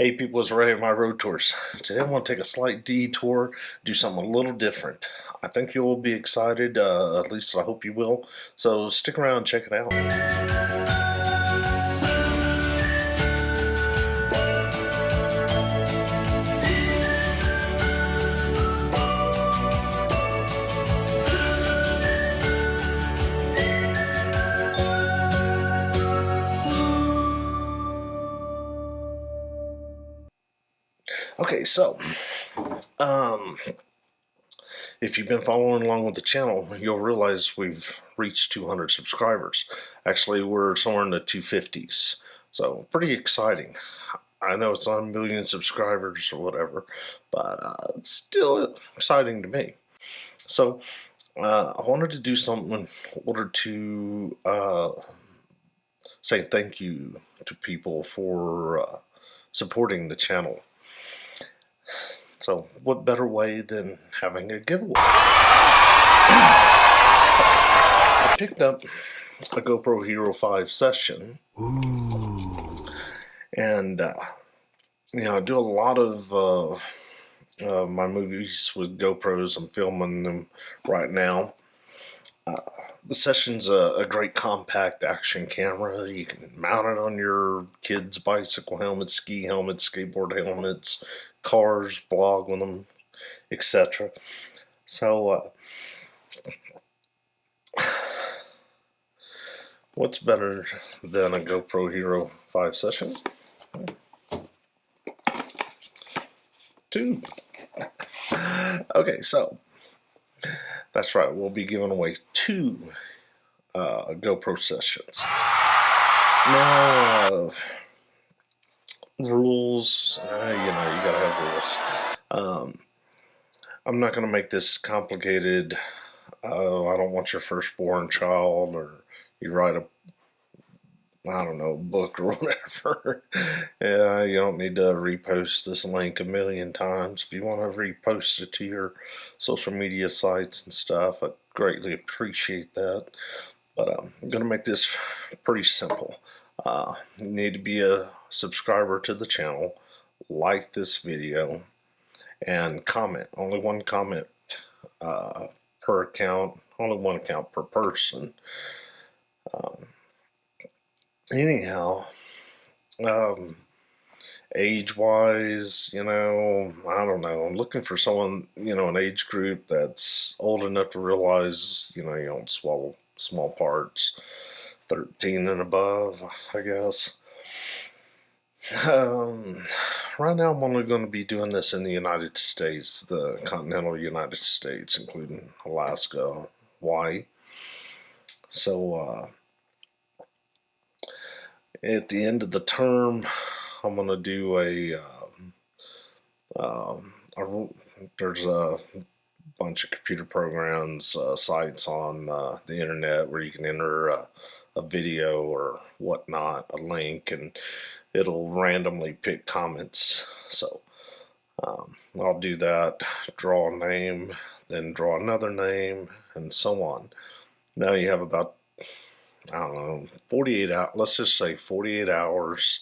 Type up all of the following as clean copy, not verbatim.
Hey people, it's Ray of My Road Tours. Today I want to take a slight detour, do something a little different. I think you'll be excited, at least I hope you will. So stick around and check it out. Okay, so, if you've been following along with the channel, you'll realize we've reached 200 subscribers. Actually, we're somewhere in the 250s, so pretty exciting. I know it's not a million subscribers or whatever, but it's still exciting to me. So, I wanted to do something in order to say thank you to people for supporting the channel. So what better way than having a giveaway? So I picked up a GoPro Hero 5 session. Ooh. And you know, I do a lot of my movies with GoPros. I'm filming them right now. The session's a great compact action camera. You can mount it on your kids' bicycle helmets, ski helmets, skateboard helmets, cars, blog with them, etc. So, what's better than a GoPro Hero 5 session? 2. Okay, so that's right. We'll be giving away 2 GoPro sessions. Now, rules, you know, you gotta have rules. I'm not gonna make this complicated. I don't want your firstborn child, or you write a, I don't know, book or whatever. Yeah, you don't need to repost this link a million times. If you want to repost it to your social media sites and stuff, I greatly appreciate that. But I'm going to make this pretty simple. You need to be a subscriber to the channel, like this video, and comment. Only one comment per account, only one account per person. Anyhow, age-wise, you know, I don't know. I'm looking for someone, you know, an age group that's old enough to realize, you don't swallow small parts. 13 and above, I guess. Right now I'm only going to be doing this in the United States, the continental United States, including Alaska, Hawaii. So, at the end of the term, I'm going to do there's a bunch of computer programs, sites on the internet where you can enter a video or whatnot, a link, and it'll randomly pick comments. So I'll do that, draw a name, then draw another name, and so on. Now you have about, I don't know, 48 hours, let's just say 48 hours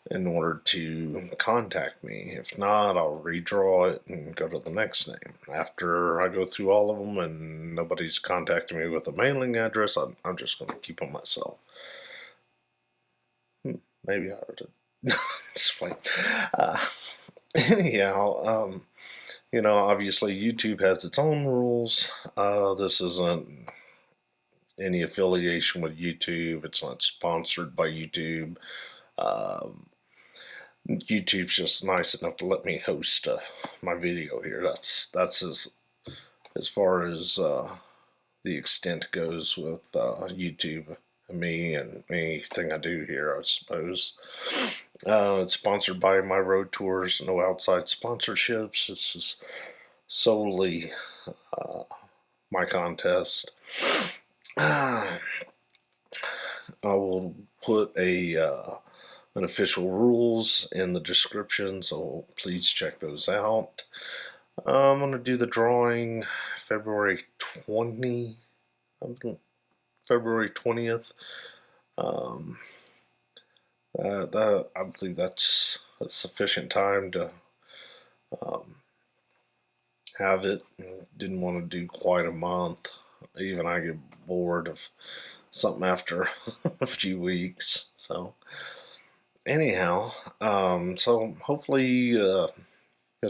in order to contact me. If not, I'll redraw it and go to the next name. After I go through all of them and nobody's contacting me with a mailing address, I'm just going to keep them myself. Maybe I ought to explain. Anyhow, you know, obviously YouTube has its own rules. This isn't any affiliation with YouTube. It's not sponsored by YouTube. YouTube's just nice enough to let me host my video here. That's as far as the extent goes with YouTube and me and anything I do here, I suppose. It's sponsored by Myroadtours. No outside sponsorships. This is solely my contest. I will put an official rules in the description, so please check those out. I'm going to do the drawing February 20th. I believe that's a sufficient time to um, have it. Didn't want to do quite a month. Even I get bored of something after a few weeks. So anyhow, so hopefully you'll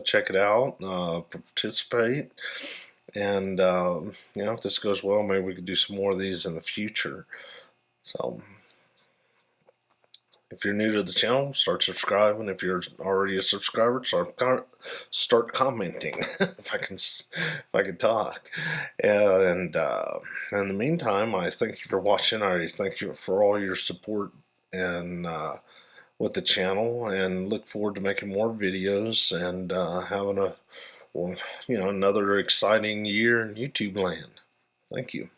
check it out, participate, and if this goes well, maybe we could do some more of these in the future. So if you're new to the channel, start subscribing. If you're already a subscriber, start commenting. if I can talk. And in the meantime, I thank you for watching. I thank you for all your support and with the channel, and look forward to making more videos and having another exciting year in YouTube land. Thank you.